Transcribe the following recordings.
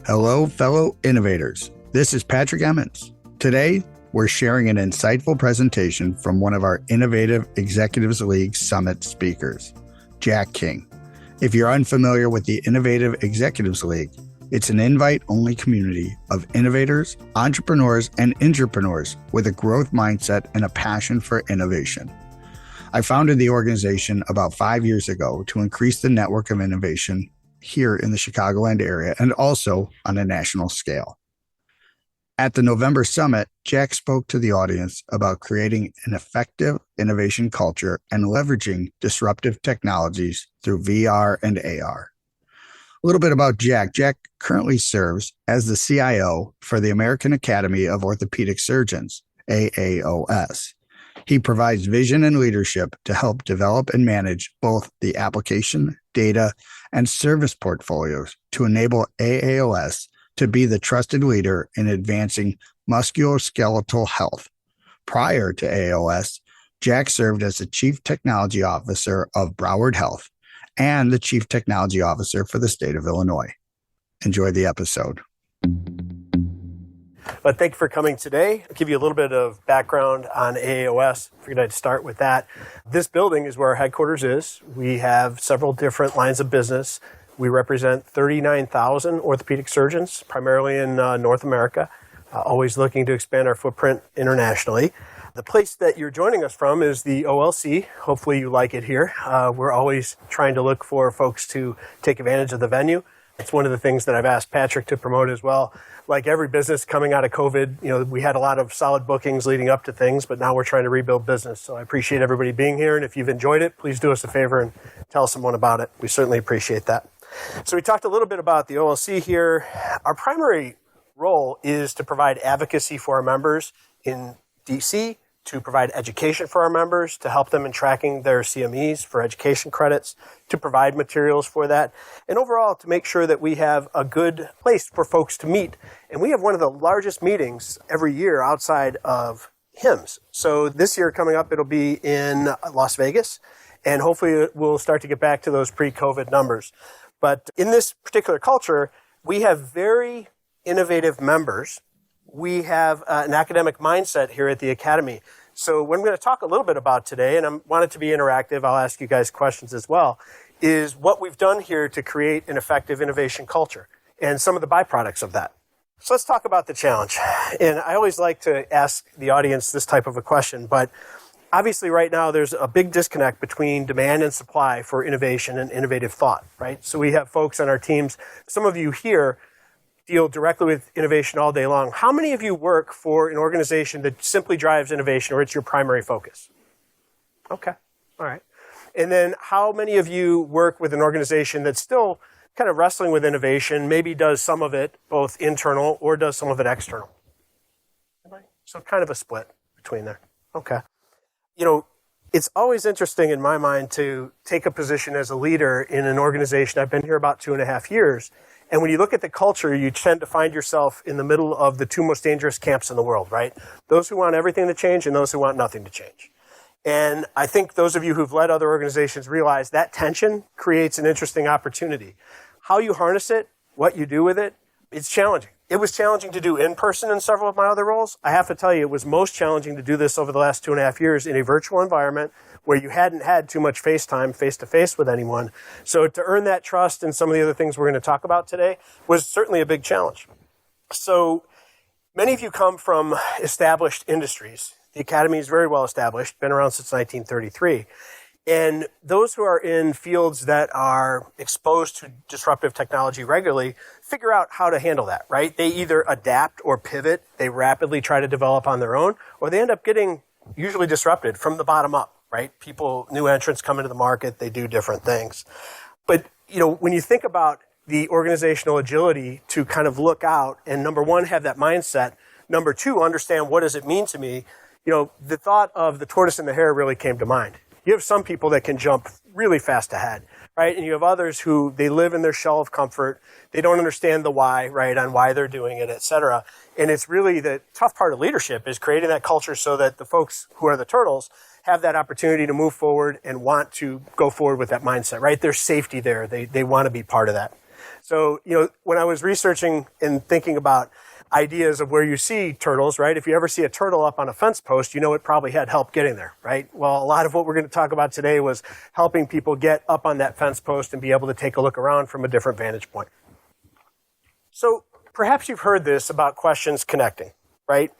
Hello, fellow innovators. This is Patrick Emmons. Today, we're sharing an insightful presentation from one of our Innovative Executives League Summit speakers, Jack King. If you're unfamiliar with the Innovative Executives League, it's an invite-only community of innovators, entrepreneurs, and intrapreneurs with a growth mindset and a passion for innovation. I founded the organization about 5 years ago to increase the network of innovation here in the Chicagoland area and also on a national scale. At the November Summit, Jack spoke to the audience about creating an effective innovation culture and leveraging disruptive technologies through VR and AR. A little bit about Jack. Jack currently serves as the CIO for the American Academy of Orthopaedic Surgeons, AAOS. He provides vision and leadership to help develop and manage both the application, data, and service portfolios to enable AAOS to be the trusted leader in advancing musculoskeletal health. Prior to AAOS, Jack served as the Chief Technology Officer of Broward Health and the Chief Technology Officer for the state of Illinois. Enjoy the episode. But thank you for coming today. I'll give you a little bit of background on AAOS. Figured I'd start with that. This building is where our headquarters is. We have several different lines of business. We represent 39,000 orthopedic surgeons, primarily in North America, always looking to expand our footprint internationally. The place that you're joining us from is the OLC. Hopefully you like it here. We're always trying to look for folks to take advantage of the venue. It's one of the things that I've asked Patrick to promote as well. Like every business coming out of COVID, we had a lot of solid bookings leading up to things, but now we're trying to rebuild business. So I appreciate everybody being here. And if you've enjoyed it, please do us a favor and tell someone about it. We certainly appreciate that. So we talked a little bit about the OLC here. Our primary role is to provide advocacy for our members in DC, to provide education for our members, to help them in tracking their CMEs for education credits, to provide materials for that, and overall to make sure that we have a good place for folks to meet. And we have one of the largest meetings every year outside of HIMSS. So this year coming up, it'll be in Las Vegas, and hopefully we'll start to get back to those pre-COVID numbers. But in this particular culture, we have very innovative members. We have an academic mindset here at the Academy. So what I'm going to talk a little bit about today, and I want it to be interactive, I'll ask you guys questions as well, is what we've done here to create an effective innovation culture and some of the byproducts of that. So let's talk about the challenge. And I always like to ask the audience this type of a question, but obviously right now there's a big disconnect between demand and supply for innovation and innovative thought, right? So we have folks on our teams, some of you here deal directly with innovation all day long. How many of you work for an organization that simply drives innovation or it's your primary focus? Okay, all right. And then how many of you work with an organization that's still kind of wrestling with innovation, maybe does some of it both internal or does some of it external? So kind of a split between there. Okay. It's always interesting in my mind to take a position as a leader in an organization. I've been here about 2.5 years. And when you look at the culture, you tend to find yourself in the middle of the two most dangerous camps in the world, right? Those who want everything to change and those who want nothing to change. And I think those of you who've led other organizations realize that tension creates an interesting opportunity. How you harness it, what you do with it, it's challenging. It was challenging to do in person in several of my other roles. I have to tell you, it was most challenging to do this over the last 2.5 years in a virtual environment where you hadn't had too much face time face-to-face with anyone. So to earn that trust and some of the other things we're going to talk about today was certainly a big challenge. So many of you come from established industries. The Academy is very well established, been around since 1933. And those who are in fields that are exposed to disruptive technology regularly figure out how to handle that, right? They either adapt or pivot. They rapidly try to develop on their own, or they end up getting usually disrupted from the bottom up, right? New entrants come into the market, they do different things. But, when you think about the organizational agility to kind of look out and number one, have that mindset. Number two, understand what does it mean to me? The thought of the tortoise and the hare really came to mind. You have some people that can jump really fast ahead, right? And you have others who they live in their shell of comfort. They don't understand the why, right, on why they're doing it, et cetera. And it's really the tough part of leadership is creating that culture so that the folks who are the turtles have that opportunity to move forward and want to go forward with that mindset, right? There's safety there. They want to be part of that. So, when I was researching and thinking about ideas of where you see turtles, right? If you ever see a turtle up on a fence post, it probably had help getting there, right? Well, a lot of what we're going to talk about today was helping people get up on that fence post and be able to take a look around from a different vantage point. So perhaps you've heard this about questions connecting, right?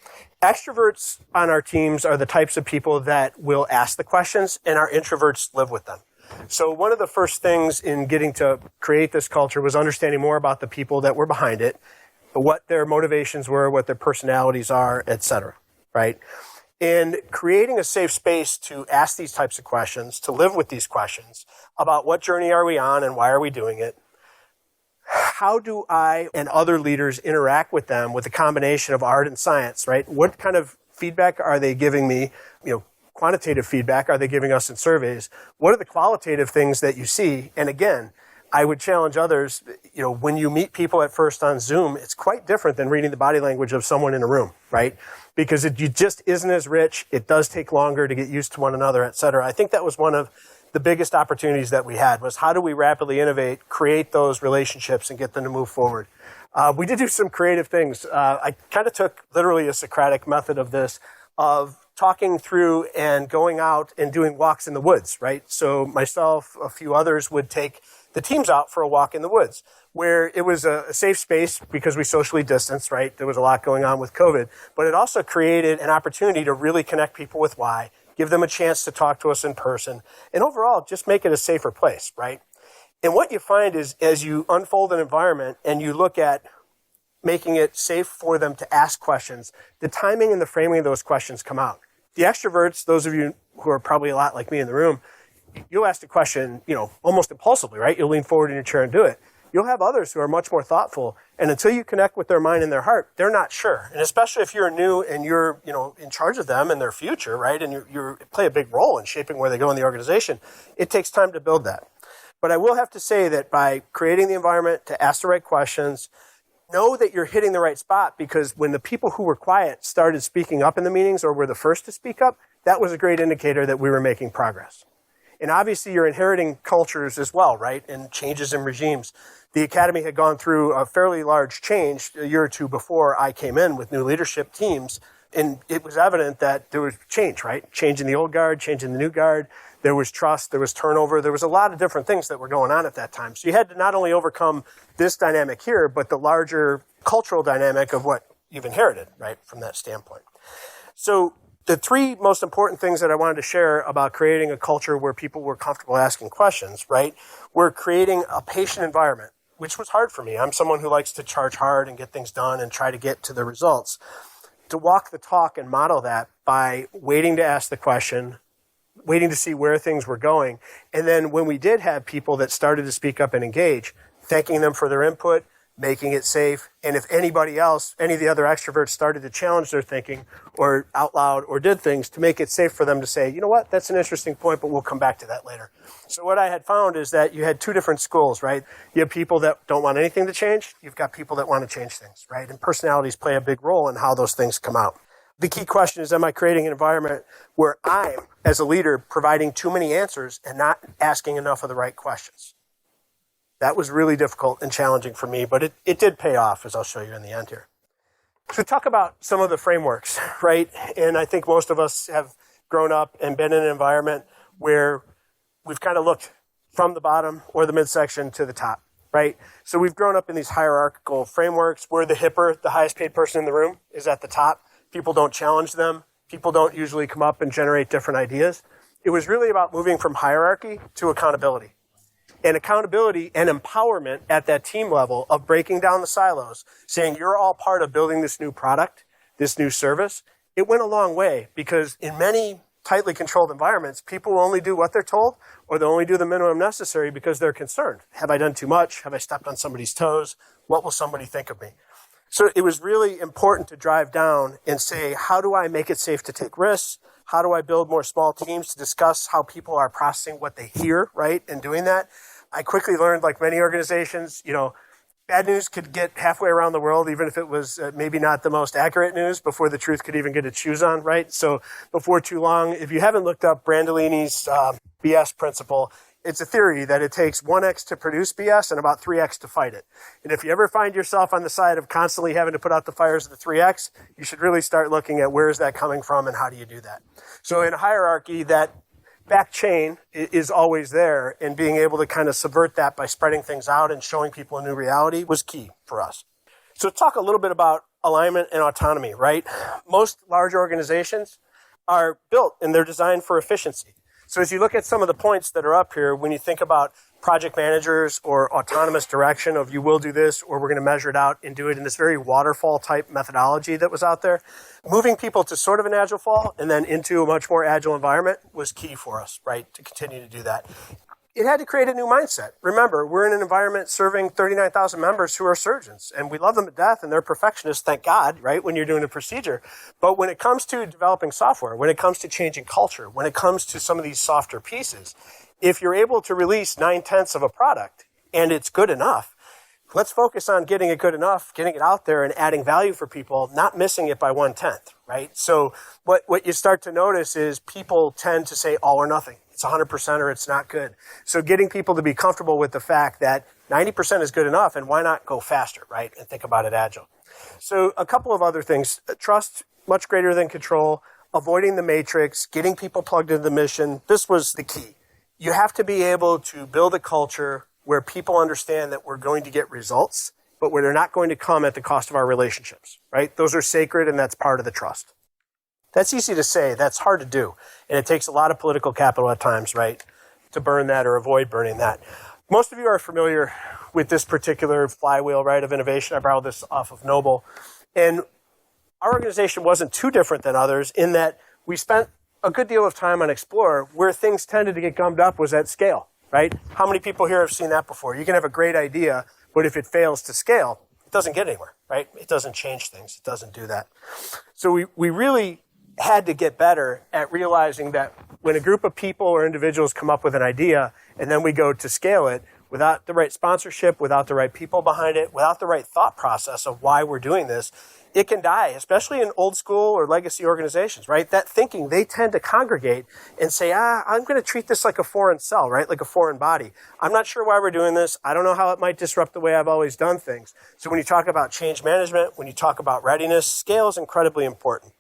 Extroverts on our teams are the types of people that will ask the questions, and our introverts live with them. So one of the first things in getting to create this culture was understanding more about the people that were behind it, what their motivations were, what their personalities are, etc., right? And creating a safe space to ask these types of questions, to live with these questions about what journey are we on and why are we doing it? How do I and other leaders interact with them with a combination of art and science, right? What kind of feedback are they giving me? Quantitative feedback are they giving us in surveys? What are the qualitative things that you see? And again, I would challenge others, when you meet people at first on Zoom, it's quite different than reading the body language of someone in a room, right? Because it just isn't as rich. It does take longer to get used to one another, et cetera. I think that was one of the biggest opportunities that we had was how do we rapidly innovate, create those relationships, and get them to move forward. We did do some creative things. I kind of took literally a Socratic method of this, of talking through and going out and doing walks in the woods, right? So myself, a few others would take the teams out for a walk in the woods where it was a safe space because we socially distanced, right? There was a lot going on with COVID, but it also created an opportunity to really connect people with why, give them a chance to talk to us in person, and overall just make it a safer place, right? And what you find is as you unfold an environment and you look at making it safe for them to ask questions, the timing and the framing of those questions come out. The extroverts, those of you who are probably a lot like me in the room, you'll ask a question, almost impulsively, right? You'll lean forward in your chair and do it. You'll have others who are much more thoughtful, and until you connect with their mind and their heart, they're not sure. And especially if you're new and you're, in charge of them and their future, right? And you play a big role in shaping where they go in the organization. It takes time to build that. But I will have to say that by creating the environment to ask the right questions, know that you're hitting the right spot, because when the people who were quiet started speaking up in the meetings or were the first to speak up, that was a great indicator that we were making progress. And obviously you're inheriting cultures as well, right? And changes in regimes. The Academy had gone through a fairly large change a year or two before I came in with new leadership teams. And it was evident that there was change, right? Change in the old guard, change in the new guard. There was trust, there was turnover. There was a lot of different things that were going on at that time. So you had to not only overcome this dynamic here, but the larger cultural dynamic of what you've inherited, right, from that standpoint. So the three most important things that I wanted to share about creating a culture where people were comfortable asking questions, right, were creating a patient environment, which was hard for me. I'm someone who likes to charge hard and get things done and try to get to the results. To walk the talk and model that by waiting to ask the question, waiting to see where things were going. And then when we did have people that started to speak up and engage, thanking them for their input, making it safe. And if anybody else, any of the other extroverts started to challenge their thinking or out loud or did things to make it safe for them to say, you know what, that's an interesting point, but we'll come back to that later. So what I had found is that you had two different schools, right? You have people that don't want anything to change. You've got people that want to change things, right? And personalities play a big role in how those things come out. The key question is, am I creating an environment where I'm, as a leader, providing too many answers and not asking enough of the right questions? That was really difficult and challenging for me, but it did pay off, as I'll show you in the end here. So talk about some of the frameworks, right? And I think most of us have grown up and been in an environment where we've kind of looked from the bottom or the midsection to the top, right? So we've grown up in these hierarchical frameworks where the hipper, the highest paid person in the room, is at the top. People don't challenge them. People don't usually come up and generate different ideas. It was really about moving from hierarchy to accountability. And accountability and empowerment at that team level of breaking down the silos, saying you're all part of building this new product, this new service. It went a long way because in many tightly controlled environments, people will only do what they're told or they'll only do the minimum necessary because they're concerned. Have I done too much? Have I stepped on somebody's toes? What will somebody think of me? So it was really important to drive down and say, how do I make it safe to take risks? How do I build more small teams to discuss how people are processing what they hear, right, and doing that? I quickly learned, like many organizations, Bad news could get halfway around the world, even if it was maybe not the most accurate news, before the truth could even get its shoes on, right? So before too long, if you haven't looked up Brandolini's BS principle, it's a theory that it takes 1x to produce BS and about 3x to fight it. And if you ever find yourself on the side of constantly having to put out the fires of the 3x, you should really start looking at where is that coming from and how do you do that. So in a hierarchy, that back chain is always there, and being able to kind of subvert that by spreading things out and showing people a new reality was key for us. So talk a little bit about alignment and autonomy, right? Most large organizations are built and they're designed for efficiency. So as you look at some of the points that are up here, when you think about project managers or autonomous direction of you will do this or we're going to measure it out and do it in this very waterfall type methodology that was out there, moving people to sort of an agile fall and then into a much more agile environment was key for us, right, to continue to do that. It had to create a new mindset. Remember, we're in an environment serving 39,000 members who are surgeons, and we love them to death, and they're perfectionists, thank God, right, when you're doing a procedure. But when it comes to developing software, when it comes to changing culture, when it comes to some of these softer pieces, if you're able to release 9/10 of a product and it's good enough, let's focus on getting it good enough, getting it out there and adding value for people, not missing it by 1/10, right? So what you start to notice is people tend to say all or nothing. It's 100% or it's not good. So getting people to be comfortable with the fact that 90% is good enough, and why not go faster, right? And think about it agile. So a couple of other things. Trust, much greater than control, avoiding the matrix, getting people plugged into the mission. This was the key. You have to be able to build a culture where people understand that we're going to get results, but where they're not going to come at the cost of our relationships, right? Those are sacred, and that's part of the trust. That's easy to say. That's hard to do. And it takes a lot of political capital at times, right, to burn that or avoid burning that. Most of you are familiar with this particular flywheel, right, of innovation. I borrowed this off of Noble. And our organization wasn't too different than others in that we spent a good deal of time on Explore. Where things tended to get gummed up was at scale, right? How many people here have seen that before? You can have a great idea, but if it fails to scale, it doesn't get anywhere, right? It doesn't change things. It doesn't do that. So we really had to get better at realizing that when a group of people or individuals come up with an idea and then we go to scale it, without the right sponsorship, without the right people behind it, without the right thought process of why we're doing this, it can die, especially in old school or legacy organizations, right? That thinking, they tend to congregate and say, I'm going to treat this like a foreign cell, right? Like a foreign body. I'm not sure why we're doing this. I don't know how it might disrupt the way I've always done things. So when you talk about change management, when you talk about readiness, scale is incredibly important.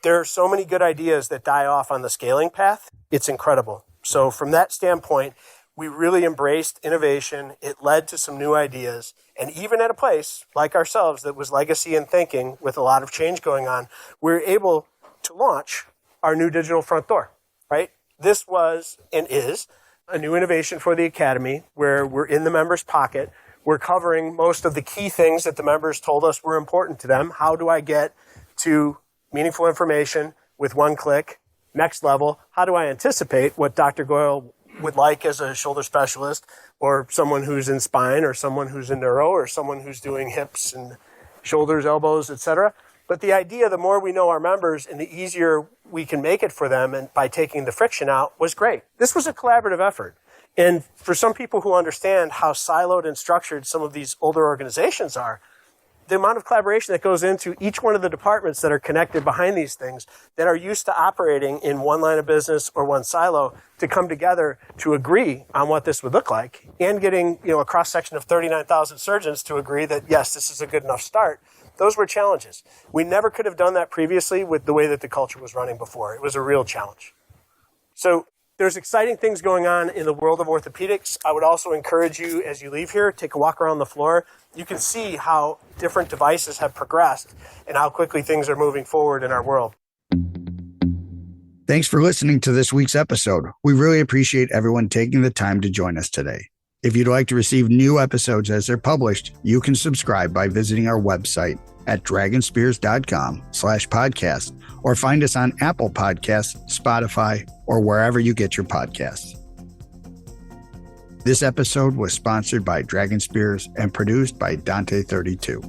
There are so many good ideas that die off on the scaling path. It's incredible. So from that standpoint, we really embraced innovation. It led to some new ideas. And even at a place like ourselves that was legacy and thinking with a lot of change going on, we were able to launch our new digital front door, right? This was and is a new innovation for the Academy where we're in the members' pocket. We're covering most of the key things that the members told us were important to them. How do I get to meaningful information with one click? Next level, how do I anticipate what Dr. Goyle would like as a shoulder specialist or someone who's in spine or someone who's in neuro or someone who's doing hips and shoulders, elbows, etc. But the idea, the more we know our members and the easier we can make it for them and by taking the friction out was great. This was a collaborative effort. And for some people who understand how siloed and structured some of these older organizations are, the amount of collaboration that goes into each one of the departments that are connected behind these things that are used to operating in one line of business or one silo to come together to agree on what this would look like and getting, a cross-section of 39,000 surgeons to agree that, yes, this is a good enough start. Those were challenges. We never could have done that previously with the way that the culture was running before. It was a real challenge. So there's exciting things going on in the world of orthopedics. I would also encourage you, as you leave here, take a walk around the floor. You can see how different devices have progressed and how quickly things are moving forward in our world. Thanks for listening to this week's episode. We really appreciate everyone taking the time to join us today. If you'd like to receive new episodes as they're published, you can subscribe by visiting our website at dragonspears.com/podcast or find us on Apple Podcasts, Spotify, or wherever you get your podcasts. This episode was sponsored by Dragon Spears and produced by Dante32.